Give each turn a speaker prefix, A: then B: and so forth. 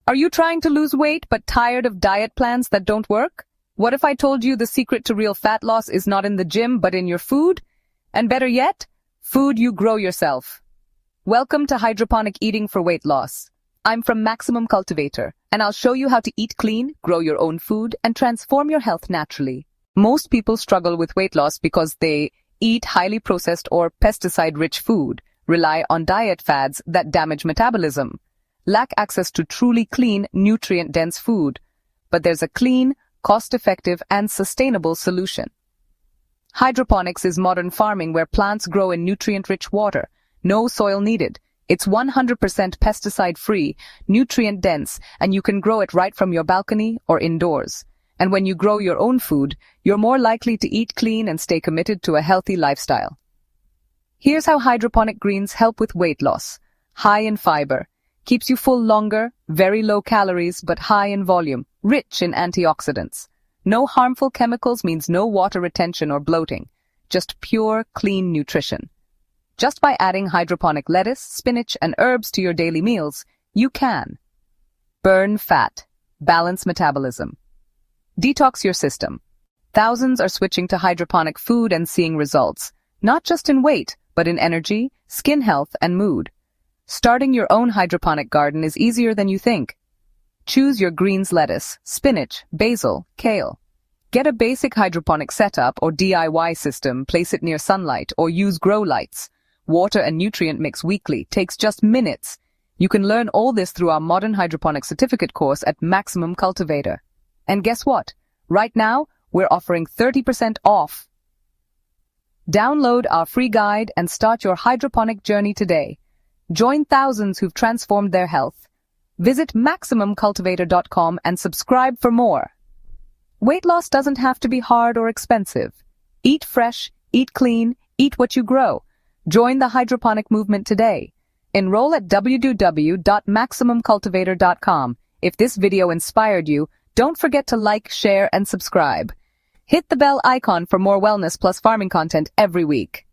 A: Are you trying to lose weight but tired of diet plans that don't work? What if I told you the secret to real fat loss is not in the gym but in your food? And better yet, food you grow yourself. Welcome to hydroponic eating for weight loss. I'm from Cultivator, and I'll show you how to eat clean, grow your own food, and transform your health naturally. Most people struggle with weight loss because they eat highly processed or pesticide-rich food, rely on diet fads that damage metabolism, lack access to truly clean, nutrient-dense food. But there's a clean, cost-effective, and sustainable solution. Hydroponics is modern farming where plants grow in nutrient-rich water. No soil needed. It's 100% pesticide-free, nutrient-dense, and you can grow it right from your balcony or indoors. And when you grow your own food, you're more likely to eat clean and stay committed to a healthy lifestyle. Here's how hydroponic greens help with weight loss. High in fiber. Keeps you full longer, very low calories, but high in volume, rich in antioxidants. No harmful chemicals means no water retention or bloating. Just pure, clean nutrition. Just by adding hydroponic lettuce, spinach, and herbs to your daily meals, you can burn fat, balance metabolism, detox your system. Thousands are switching to hydroponic food and seeing results, not just in weight, but in energy, skin health, and mood. Starting your own hydroponic garden is easier than you think. Choose your greens: lettuce, spinach, basil, kale. Get a basic hydroponic setup or DIY system, place it near sunlight, or use grow lights. Water and nutrient mix weekly, takes just minutes. You can learn all this through our Modern Hydroponic Certificate course at Cultivator. And guess what? Right now, we're offering 30% off. Download our free guide and start your hydroponic journey today. Join thousands who've transformed their health. Visit MaximumCultivator.com and subscribe for more. Weight loss doesn't have to be hard or expensive. Eat fresh, eat clean, eat what you grow. Join the hydroponic movement today. Enroll at www.MaximumCultivator.com. If this video inspired you, don't forget to like, share, and subscribe. Hit the bell icon for more wellness plus farming content every week.